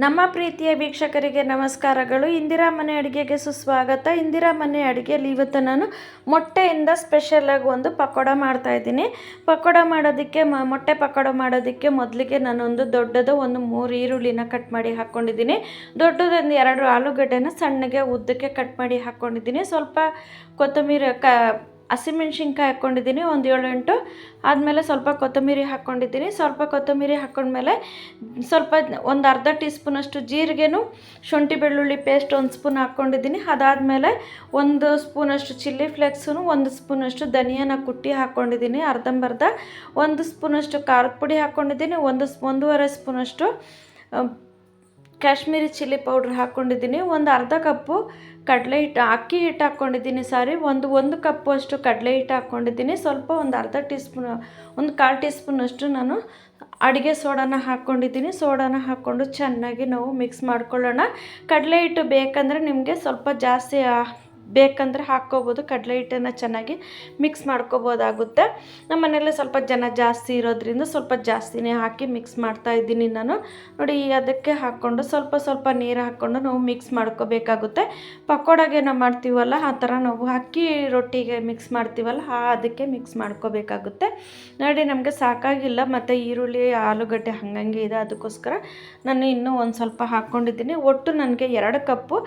ನಮ್ಮ ಪ್ರೀತಿಯ ವೀಕ್ಷಕರಿಗೆ ನಮಸ್ಕಾರಗಳು. ಇಂದಿರಾ ಮನೆ ಅಡುಗೆಗೆ ಸುಸ್ವಾಗತ. ಇಂದಿರಾ ಮನೆ ಅಡುಗೆಯಲ್ಲಿ ಇವತ್ತು ನಾನು ಮೊಟ್ಟೆಯಿಂದ ಸ್ಪೆಷಲಾಗಿ ಒಂದು ಪಕೋಡ ಮಾಡ್ತಾಯಿದ್ದೀನಿ. ಪಕೋಡ ಮಾಡೋದಕ್ಕೆ ಮೊಟ್ಟೆ ಪಕೋಡ ಮಾಡೋದಕ್ಕೆ ಮೊದಲಿಗೆ ನಾನೊಂದು ದೊಡ್ಡದು 3 ಈರುಳ್ಳಿನ ಕಟ್ ಮಾಡಿ ಹಾಕ್ಕೊಂಡಿದ್ದೀನಿ. ದೊಡ್ಡದೊಂದು 2 ಆಲೂಗಡ್ಡೆನ ಸಣ್ಣಗೆ ಉದ್ದಕ್ಕೆ ಕಟ್ ಮಾಡಿ ಹಾಕ್ಕೊಂಡಿದ್ದೀನಿ. ಸ್ವಲ್ಪ ಕೊತ್ತಂಬರಿ ಹಸಿಮೆಣ್ಸಿನ್ಕಾಯಿ ಹಾಕ್ಕೊಂಡಿದ್ದೀನಿ, ಒಂದು 7-8. ಆದಮೇಲೆ ಸ್ವಲ್ಪ ಕೊತ್ತಂಬರಿ ಹಾಕ್ಕೊಂಡಿದ್ದೀನಿ. ಸ್ವಲ್ಪ ಕೊತ್ತಂಬರಿ ಹಾಕ್ಕೊಂಡ್ಮೇಲೆ ಸ್ವಲ್ಪ ಒಂದು ಅರ್ಧ ಟೀ ಸ್ಪೂನಷ್ಟು ಜೀರಿಗೆನೂ ಶುಂಠಿ ಬೆಳ್ಳುಳ್ಳಿ ಪೇಸ್ಟ್ 1 ಸ್ಪೂನ್ ಹಾಕ್ಕೊಂಡಿದ್ದೀನಿ. ಅದಾದಮೇಲೆ 1 ಸ್ಪೂನಷ್ಟು ಚಿಲ್ಲಿ ಫ್ಲೇಕ್ಸೂ 1 ಸ್ಪೂನಷ್ಟು ಧನಿಯಾನ ಕುಟ್ಟಿ ಹಾಕ್ಕೊಂಡಿದ್ದೀನಿ. ಅರ್ಧಂಬರ್ಧ 1 ಸ್ಪೂನಷ್ಟು ಖಾರದ ಪುಡಿ ಹಾಕ್ಕೊಂಡಿದ್ದೀನಿ. 1.5 ಸ್ಪೂನಷ್ಟು ಕಾಶ್ಮೀರಿ ಚಿಲ್ಲಿ ಪೌಡ್ರ್ ಹಾಕ್ಕೊಂಡಿದ್ದೀನಿ. ಒಂದು ಅರ್ಧ ಕಪ್ಪು ಕಡಲೆ ಹಿಟ್ಟು ಅಕ್ಕಿ ಹಿಟ್ಟು ಹಾಕ್ಕೊಂಡಿದ್ದೀನಿ. ಒಂದು ಕಪ್ಪು ಅಷ್ಟು ಕಡಲೆ ಹಿಟ್ಟು ಹಾಕ್ಕೊಂಡಿದ್ದೀನಿ. ಸ್ವಲ್ಪ ಒಂದು ಅರ್ಧ ಟೀ ಸ್ಪೂನ್, ಒಂದು 1/4 ಟೀ ಸ್ಪೂನಷ್ಟು ನಾನು ಅಡುಗೆ ಸೋಡಾನ ಹಾಕ್ಕೊಂಡಿದ್ದೀನಿ. ಸೋಡಾನ ಹಾಕ್ಕೊಂಡು ಚೆನ್ನಾಗಿ ನಾವು ಮಿಕ್ಸ್ ಮಾಡ್ಕೊಳ್ಳೋಣ. ಕಡಲೆ ಹಿಟ್ಟು ಬೇಕಂದರೆ ನಿಮಗೆ ಸ್ವಲ್ಪ ಜಾಸ್ತಿ ಬೇಕಂದರೆ ಹಾಕ್ಕೋಬೋದು. ಕಡಲೆ ಹಿಟ್ಟನ್ನು ಚೆನ್ನಾಗಿ ಮಿಕ್ಸ್ ಮಾಡ್ಕೋಬೋದಾಗುತ್ತೆ. ನಮ್ಮ ಮನೆಯಲ್ಲೇ ಸ್ವಲ್ಪ ಜನ ಜಾಸ್ತಿ ಇರೋದ್ರಿಂದ ಸ್ವಲ್ಪ ಜಾಸ್ತಿನೇ ಹಾಕಿ ಮಿಕ್ಸ್ ಮಾಡ್ತಾಯಿದ್ದೀನಿ ನಾನು. ನೋಡಿ, ಅದಕ್ಕೆ ಹಾಕ್ಕೊಂಡು ಸ್ವಲ್ಪ ನೀರು ಹಾಕ್ಕೊಂಡು ನಾವು ಮಿಕ್ಸ್ ಮಾಡ್ಕೋಬೇಕಾಗುತ್ತೆ. ಪಕೋಡಾಗೆ ನಾವು ಮಾಡ್ತೀವಲ್ಲ ಆ ಥರ ನಾವು ಅಕ್ಕಿ ರೊಟ್ಟಿಗೆ ಮಿಕ್ಸ್ ಮಾಡ್ತೀವಲ್ಲ ಅದಕ್ಕೆ ಮಿಕ್ಸ್ ಮಾಡ್ಕೋಬೇಕಾಗುತ್ತೆ. ನೋಡಿ, ನಮಗೆ ಸಾಕಾಗಿಲ್ಲ, ಮತ್ತು ಈರುಳ್ಳಿ ಆಲೂಗಡ್ಡೆ ಹಾಗಂಗೆ ಇದೆ, ಅದಕ್ಕೋಸ್ಕರ ನಾನು ಇನ್ನೂ ಒಂದು ಸ್ವಲ್ಪ ಹಾಕ್ಕೊಂಡಿದ್ದೀನಿ. ಒಟ್ಟು ನನಗೆ 2 ಕಪ್ಪು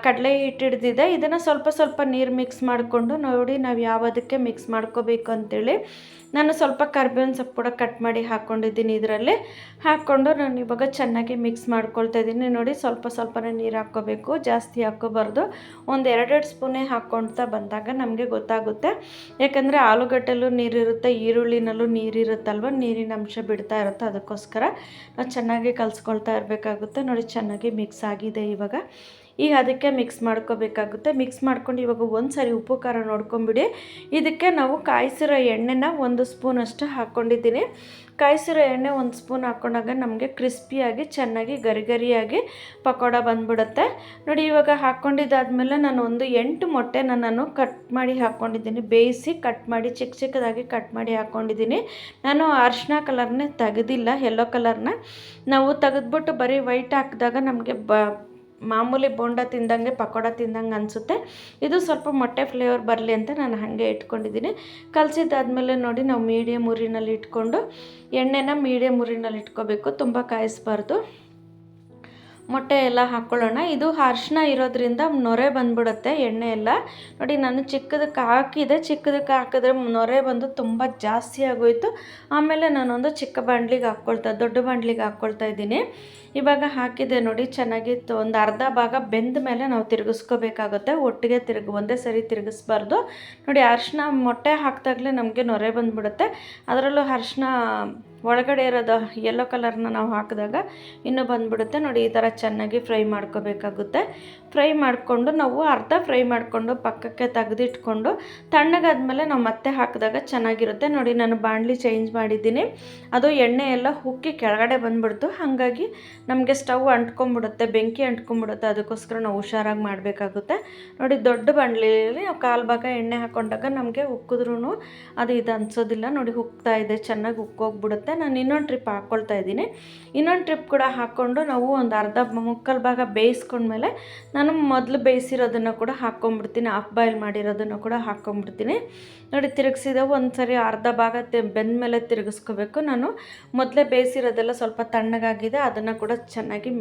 ಕಡಲೆ ಹಿಟ್ಟು ಹಿಡಿದಿದೆ. ಇದನ್ನು ಸ್ವಲ್ಪ ನೀರು ಮಿಕ್ಸ್ ಮಾಡಿಕೊಂಡು ನೋಡಿ ನಾವು ಯಾವುದಕ್ಕೆ ಮಿಕ್ಸ್ ಮಾಡ್ಕೋಬೇಕು ಅಂತೇಳಿ ನಾನು ಸ್ವಲ್ಪ ಕರ್ಬೇವಿನ ಸೊಪ್ಪು ಕೂಡ ಕಟ್ ಮಾಡಿ ಹಾಕ್ಕೊಂಡಿದ್ದೀನಿ. ಇದರಲ್ಲಿ ಹಾಕ್ಕೊಂಡು ನಾನು ಇವಾಗ ಚೆನ್ನಾಗಿ ಮಿಕ್ಸ್ ಮಾಡ್ಕೊಳ್ತಾ ಇದ್ದೀನಿ. ನೋಡಿ, ಸ್ವಲ್ಪನೇ ನೀರು ಹಾಕ್ಕೋಬೇಕು, ಜಾಸ್ತಿ ಹಾಕ್ಕೋಬಾರ್ದು. ಒಂದು 2 ಸ್ಪೂನೇ ಹಾಕ್ಕೊಳ್ತಾ ಬಂದಾಗ ನಮಗೆ ಗೊತ್ತಾಗುತ್ತೆ. ಯಾಕಂದರೆ ಆಲೂಗಡ್ಡೆಲ್ಲೂ ನೀರಿರುತ್ತೆ, ಈರುಳ್ಳಿನಲ್ಲೂ ನೀರಿರುತ್ತಲ್ವ, ನೀರಿನ ಅಂಶ ಬಿಡ್ತಾ ಇರುತ್ತೆ. ಅದಕ್ಕೋಸ್ಕರ ನಾವು ಚೆನ್ನಾಗಿ ಕಲಿಸ್ಕೊಳ್ತಾ ಇರಬೇಕಾಗುತ್ತೆ. ನೋಡಿ, ಚೆನ್ನಾಗಿ ಮಿಕ್ಸ್ ಆಗಿದೆ. ಇವಾಗ ಈಗ ಅದಕ್ಕೆ ಮಿಕ್ಸ್ ಮಾಡ್ಕೋಬೇಕಾಗುತ್ತೆ. ಮಿಕ್ಸ್ ಮಾಡ್ಕೊಂಡು ಇವಾಗ ಒಂದು ಸರಿ ಉಪ್ಪು ಖಾರ ನೋಡ್ಕೊಂಬಿಡಿ. ಇದಕ್ಕೆ ನಾವು ಕಾಯಿಸಿರೋ ಎಣ್ಣೆನ 1 ಸ್ಪೂನಷ್ಟು ಹಾಕ್ಕೊಂಡಿದ್ದೀನಿ. ಕಾಯಿಸಿರೋ ಎಣ್ಣೆ 1 ಸ್ಪೂನ್ ಹಾಕ್ಕೊಂಡಾಗ ನಮಗೆ ಕ್ರಿಸ್ಪಿಯಾಗಿ ಚೆನ್ನಾಗಿ ಗರಿಯಾಗಿ ಪಕೋಡ ಬಂದ್ಬಿಡುತ್ತೆ. ನೋಡಿ, ಇವಾಗ ಹಾಕ್ಕೊಂಡಿದ್ದಾದಮೇಲೆ ನಾನು ಒಂದು 8 ಮೊಟ್ಟೆನ ನಾನು ಕಟ್ ಮಾಡಿ ಹಾಕ್ಕೊಂಡಿದ್ದೀನಿ. ಬೇಯಿಸಿ ಕಟ್ ಮಾಡಿ ಚಿಕ್ಕದಾಗಿ ಕಟ್ ಮಾಡಿ ಹಾಕ್ಕೊಂಡಿದ್ದೀನಿ. ನಾನು ಅರಿಶಿನ ಕಲರ್ನೇ ತೆಗೆದಿಲ್ಲ, ಯೆಲ್ಲೋ ಕಲರ್ನ ನಾವು ತೆಗೆದ್ಬಿಟ್ಟು ಬರೀ ವೈಟ್ ಹಾಕಿದಾಗ ನಮಗೆ ಮಾಮೂಲಿ ಬೋಂಡ ತಿಂದಂಗೆ ಪಕೋಡ ತಿಂದಂಗೆ ಅನಿಸುತ್ತೆ. ಇದು ಸ್ವಲ್ಪ ಮೊಟ್ಟೆ ಫ್ಲೇವರ್ ಬರಲಿ ಅಂತ ನಾನು ಹಾಗೆ ಇಟ್ಕೊಂಡಿದ್ದೀನಿ. ಕಲಸಿದ್ದಾದಮೇಲೆ ನೋಡಿ, ನಾವು ಮೀಡಿಯಮ್ ಉರಿನಲ್ಲಿ ಇಟ್ಕೊಂಡು ಎಣ್ಣೆನ ಮೀಡಿಯಮ್ ಉರಿನಲ್ಲಿ ಇಟ್ಕೋಬೇಕು, ತುಂಬ ಕಾಯಿಸ್ಬಾರ್ದು. ಮೊಟ್ಟೆ ಎಲ್ಲ ಹಾಕ್ಕೊಳ್ಳೋಣ. ಇದು ಅರಿಶಿನ ಇರೋದ್ರಿಂದ ನೊರೆ ಬಂದ್ಬಿಡುತ್ತೆ ಎಣ್ಣೆ ಎಲ್ಲ. ನೋಡಿ, ನಾನು ಚಿಕ್ಕದಕ್ಕೆ ಹಾಕಿದ್ರೆ ನೊರೆ ಬಂದು ತುಂಬ ಜಾಸ್ತಿ ಆಗೋಯಿತು. ಆಮೇಲೆ ನಾನೊಂದು ಚಿಕ್ಕ ಬಾಣಲಿಗೆ ದೊಡ್ಡ ಬಾಣಲಿಗೆ ಹಾಕ್ಕೊಳ್ತಾ ಇದ್ದೀನಿ. ಇವಾಗ ಹಾಕಿದೆ ನೋಡಿ, ಚೆನ್ನಾಗಿ ಒಂದು ಅರ್ಧ ಭಾಗ ಬೆಂದ ಮೇಲೆ ನಾವು ತಿರುಗಿಸ್ಕೋಬೇಕಾಗುತ್ತೆ. ಒಟ್ಟಿಗೆ ಒಂದೇ ಸರಿ ತಿರುಗಿಸ್ಬಾರ್ದು. ನೋಡಿ, ಅರಿಶಿನ ಮೊಟ್ಟೆ ಹಾಕಿದಾಗಲೇ ನಮಗೆ ನೊರೆ ಬಂದ್ಬಿಡುತ್ತೆ. ಅದರಲ್ಲೂ ಅರಿಶಿನ ಒಳಗಡೆ ಇರೋದು ಯೆಲ್ಲೋ ಕಲರ್ನ ನಾವು ಹಾಕಿದಾಗ ಇನ್ನೂ ಬಂದ್ಬಿಡುತ್ತೆ. ನೋಡಿ, ಈ ಥರ ಚೆನ್ನಾಗಿ ಫ್ರೈ ಮಾಡ್ಕೋಬೇಕಾಗುತ್ತೆ. ಫ್ರೈ ಮಾಡಿಕೊಂಡು ನಾವು ಅರ್ಧ ಫ್ರೈ ಮಾಡಿಕೊಂಡು ಪಕ್ಕಕ್ಕೆ ತೆಗೆದಿಟ್ಕೊಂಡು ತಣ್ಣಗಾದ್ಮೇಲೆ ನಾವು ಮತ್ತೆ ಹಾಕಿದಾಗ ಚೆನ್ನಾಗಿರುತ್ತೆ. ನೋಡಿ, ನಾನು ಬಾಣಲಿ ಚೇಂಜ್ ಮಾಡಿದ್ದೀನಿ. ಅದು ಎಣ್ಣೆ ಎಲ್ಲ ಉಕ್ಕಿ ಕೆಳಗಡೆ ಬಂದ್ಬಿಡ್ತು. ಹಾಗಾಗಿ ನಮಗೆ ಸ್ಟವ್ ಅಂಟ್ಕೊಂಡ್ಬಿಡುತ್ತೆ, ಬೆಂಕಿ ಅಂಟ್ಕೊಂಡ್ಬಿಡುತ್ತೆ. ಅದಕ್ಕೋಸ್ಕರ ನಾವು ಹುಷಾರಾಗಿ ಮಾಡಬೇಕಾಗುತ್ತೆ. ನೋಡಿ, ದೊಡ್ಡ ಬಾಣಲಿಯಲ್ಲಿ ನಾವು 1/4 ಭಾಗ ಎಣ್ಣೆ ಹಾಕ್ಕೊಂಡಾಗ ನಮಗೆ ಉಕ್ಕಿದ್ರೂ ಅದು ಇದು ಅನಿಸೋದಿಲ್ಲ. ನೋಡಿ, ಉಕ್ತಾ ಇದೆ, ಚೆನ್ನಾಗಿ ಉಕ್ಕೋಗ್ಬಿಡುತ್ತೆ. ನಾನು ಇನ್ನೊಂದು ಟ್ರಿಪ್ ಹಾಕ್ಕೊಳ್ತಾ ಇದ್ದೀನಿ. ಇನ್ನೊಂದು ಟ್ರಿಪ್ ಕೂಡ ಹಾಕ್ಕೊಂಡು ನಾವು ಒಂದು ಮುಕ್ಕಾಲು ಭಾಗ ಬೇಯಿಸ್ಕೊಂಡ್ಮೇಲೆ ನಾನು ಮೊದಲು ಬೇಯಿಸಿರೋದನ್ನು ಕೂಡ ಹಾಕ್ಕೊಂಡ್ಬಿಡ್ತೀನಿ. ಹಾಫ್ ಬಾಯ್ಲ್ ಮಾಡಿರೋದನ್ನು ಕೂಡ ಹಾಕ್ಕೊಂಡ್ಬಿಡ್ತೀನಿ. ನೋಡಿ, ತಿರುಗಿಸಿದ ಒಂದು ಸರಿ ಅರ್ಧ ಭಾಗ ಬೆಂದ ಮೇಲೆ ತಿರುಗಿಸ್ಕೋಬೇಕು. ನಾನು ಮೊದಲೇ ಬೇಯಿಸಿರೋದೆಲ್ಲ ಸ್ವಲ್ಪ ತಣ್ಣಗಾಗಿದೆ, ಅದನ್ನು ಕೂಡ ಚೆನ್ನಾಗಿ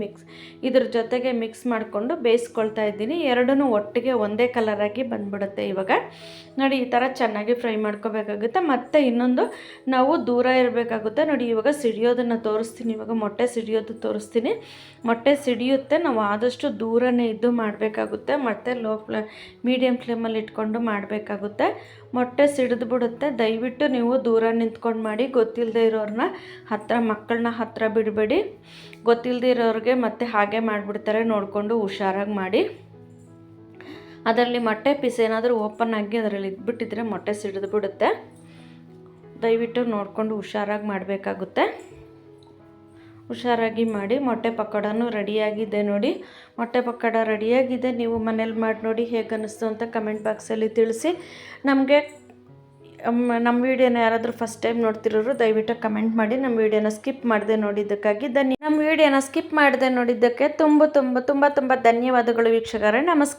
ಇದ್ರ ಜೊತೆಗೆ ಮಿಕ್ಸ್ ಮಾಡಿಕೊಂಡು ಬೇಯಿಸ್ಕೊಳ್ತಾ ಇದ್ದೀನಿ. ಎರಡೂ ಒಟ್ಟಿಗೆ ಒಂದೇ ಕಲರಾಗಿ ಬಂದ್ಬಿಡುತ್ತೆ. ಇವಾಗ ನೋಡಿ, ಈ ಥರ ಚೆನ್ನಾಗಿ ಫ್ರೈ ಮಾಡ್ಕೋಬೇಕಾಗುತ್ತೆ. ಮತ್ತು ಇನ್ನೊಂದು ನಾವು ದೂರ ಇರಬೇಕಾಗುತ್ತೆ. ನೋಡಿ, ಇವಾಗ ಸಿಡಿಯೋದನ್ನು ತೋರಿಸ್ತೀನಿ. ಇವಾಗ ಮೊಟ್ಟೆ ಸಿಡಿಯೋದು ತೋರಿಸ್ತೀನಿ. ಮೊಟ್ಟೆ ಸಿಡಿಯುತ್ತೆ, ನಾವು ಆದಷ್ಟು ದೂರನೇ ಇದ್ದು ಮಾಡಬೇಕಾಗುತ್ತೆ. ಮತ್ತು ಮೀಡಿಯಮ್ ಫ್ಲೇಮಲ್ಲಿ ಇಟ್ಕೊಂಡು ಮಾಡಬೇಕಾಗುತ್ತೆ. ಮೊಟ್ಟೆ ಸಿಡಿದು ಬಿಡುತ್ತೆ. ದಯವಿಟ್ಟು ನೀವು ದೂರ ನಿಂತ್ಕೊಂಡು ಮಾಡಿ. ಗೊತ್ತಿಲ್ಲದೆ ಇರೋರನ್ನ ಮಕ್ಕಳನ್ನ ಹತ್ತಿರ ಬಿಡಬೇಡಿ. ಗೊತ್ತಿಲ್ಲದೆ ಇರೋರಿಗೆ ಮತ್ತೆ ಹಾಗೆ ಮಾಡಿಬಿಡ್ತಾರೆ. ನೋಡಿಕೊಂಡು ಹುಷಾರಾಗಿ ಮಾಡಿ. ಅದರಲ್ಲಿ ಮೊಟ್ಟೆ ಪೀಸ್ ಏನಾದರೂ ಓಪನ್ ಆಗಿ ಅದರಲ್ಲಿ ಇದ್ಬಿಟ್ಟಿದ್ರೆ ಮೊಟ್ಟೆ ಸಿಡಿದು ಬಿಡುತ್ತೆ. ದಯವಿಟ್ಟು ನೋಡಿಕೊಂಡು ಹುಷಾರಾಗಿ ಮಾಡಬೇಕಾಗುತ್ತೆ. ಹುಷಾರಾಗಿ ಮಾಡಿ. ಮೊಟ್ಟೆ ಪಕೋಡನೂ ರೆಡಿಯಾಗಿದೆ ನೋಡಿ. ಮೊಟ್ಟೆ ಪಕೋಡ ರೆಡಿಯಾಗಿದೆ. ನೀವು ಮನೇಲಿ ಮಾಡಿ ನೋಡಿ ಹೇಗೆ ಅನ್ನಿಸ್ತು ಅಂತ ಕಮೆಂಟ್ ಬಾಕ್ಸಲ್ಲಿ ತಿಳಿಸಿ. ನಮಗೆ ನಮ್ಮ ವೀಡಿಯೋನ ಯಾರಾದರೂ ಫಸ್ಟ್ ಟೈಮ್ ನೋಡ್ತಿರೋರು ದಯವಿಟ್ಟು ಕಮೆಂಟ್ ಮಾಡಿ. ನಮ್ಮ ವೀಡಿಯೋನ ಸ್ಕಿಪ್ ಮಾಡದೆ ನೋಡಿದ್ದಕ್ಕಾಗಿ ನಮ್ಮ ವೀಡಿಯೋನ ಸ್ಕಿಪ್ ಮಾಡದೆ ನೋಡಿದ್ದಕ್ಕೆ ತುಂಬ ಧನ್ಯವಾದಗಳು ವೀಕ್ಷಕರೇ. ನಮಸ್ಕಾರ.